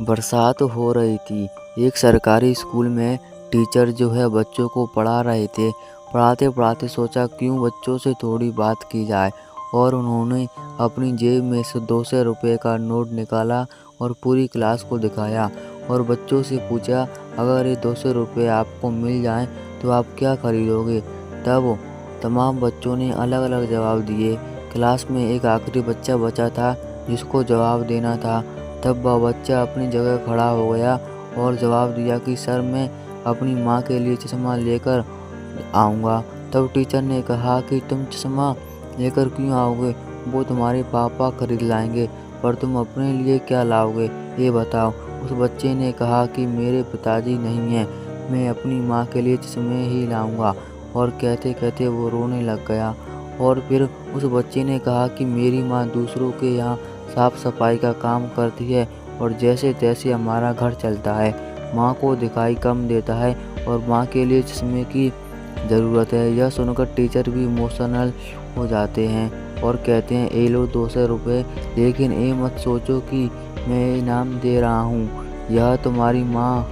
बरसात हो रही थी। एक सरकारी स्कूल में टीचर जो है बच्चों को पढ़ा रहे थे। पढ़ाते पढ़ाते सोचा क्यों बच्चों से थोड़ी बात की जाए, और उन्होंने अपनी जेब में से 200 रुपये का नोट निकाला और पूरी क्लास को दिखाया और बच्चों से पूछा, अगर ये 200 रुपये आपको मिल जाएं तो आप क्या खरीदोगे। तब तमाम बच्चों ने अलग अलग जवाब दिए। क्लास में एक आखिरी बच्चा बचा था जिसको जवाब देना था। तब वह बच्चा अपनी जगह खड़ा हो गया और जवाब दिया कि सर, मैं अपनी माँ के लिए चश्मा लेकर आऊँगा। तब टीचर ने कहा कि तुम चश्मा लेकर क्यों आओगे, वो तुम्हारे पापा खरीद लाएंगे, पर तुम अपने लिए क्या लाओगे ये बताओ। उस बच्चे ने कहा कि मेरे पिताजी नहीं हैं, मैं अपनी माँ के लिए चश्मे ही लाऊंगा। और कहते कहते वो रोने लग गया। और फिर उस बच्चे ने कहा कि मेरी माँ दूसरों के यहाँ साफ सफाई का काम करती है और जैसे तैसे हमारा घर चलता है। माँ को दिखाई कम देता है और माँ के लिए चश्मे की ज़रूरत है। यह सुनकर टीचर भी इमोशनल हो जाते हैं और कहते हैं, ये लो 200 रुपये, लेकिन ये मत सोचो कि मैं इनाम दे रहा हूँ। यह तुम्हारी माँ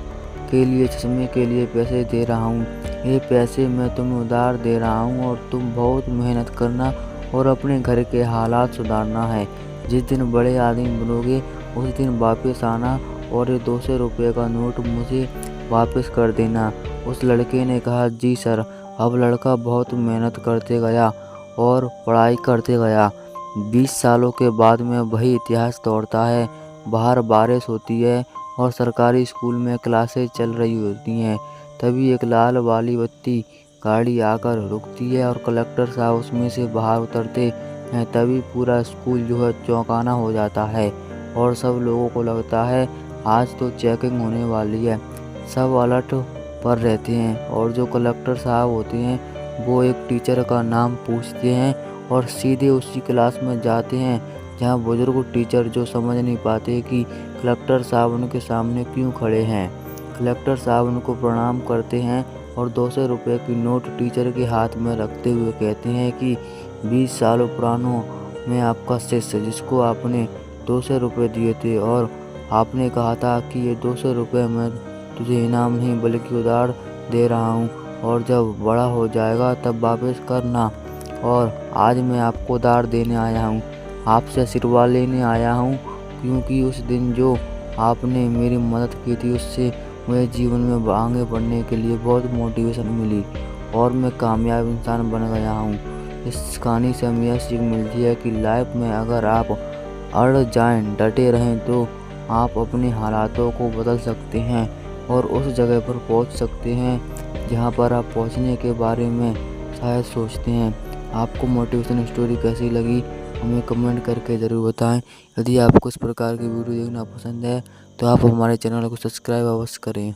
के लिए चश्मे के लिए पैसे दे रहा हूँ। ये पैसे मैं तुम्हें उधार दे रहा हूँ और तुम बहुत मेहनत करना और अपने घर के हालात सुधारना है। जिस दिन बड़े आदमी बनोगे उस दिन वापस आना और ये 200 रुपये का नोट मुझे वापस कर देना। उस लड़के ने कहा, जी सर। अब लड़का बहुत मेहनत करते गया और पढ़ाई करते गया। 20 सालों के बाद में वही इतिहास दौड़ता है। बाहर बारिश होती है और सरकारी स्कूल में क्लासें चल रही होती हैं। तभी एक लाल वाली बत्ती गाड़ी आकर रुकती है और कलेक्टर साहब उसमें से बाहर उतरते हैं। तभी पूरा स्कूल जो है चौंकाना हो जाता है और सब लोगों को लगता है आज तो चेकिंग होने वाली है। सब अलर्ट पर रहते हैं और जो कलेक्टर साहब होते हैं वो एक टीचर का नाम पूछते हैं और सीधे उसी क्लास में जाते हैं जहां बुजुर्ग टीचर जो समझ नहीं पाते कि कलेक्टर साहब उनके सामने क्यों खड़े हैं। कलेक्टर साहब उनको प्रणाम करते हैं और 200 रुपये की नोट टीचर के हाथ में रखते हुए कहते हैं कि 20 सालों पुरानों में आपका शिष्य जिसको आपने 200 रुपये दिए थे और आपने कहा था कि ये 200 रुपये मैं तुझे इनाम नहीं बल्कि उधार दे रहा हूँ और जब बड़ा हो जाएगा तब वापस करना। और आज मैं आपको उधार देने आया हूँ, आपसे आशीर्वाद लेने आया हूँ, क्योंकि उस दिन जो आपने मेरी मदद की थी उससे मुझे जीवन में आगे बढ़ने के लिए बहुत मोटिवेशन मिली और मैं कामयाब इंसान बन गया हूँ। इस कहानी से हमें यह सीख मिलती है कि लाइफ में अगर आप अड़ जाएं, डटे रहें, तो आप अपने हालातों को बदल सकते हैं और उस जगह पर पहुंच सकते हैं जहां पर आप पहुंचने के बारे में शायद सोचते हैं। आपको मोटिवेशन स्टोरी कैसी लगी हमें कमेंट करके ज़रूर बताएं। यदि आपको इस प्रकार की वीडियो देखना पसंद है तो आप हमारे चैनल को सब्सक्राइब अवश्य करें।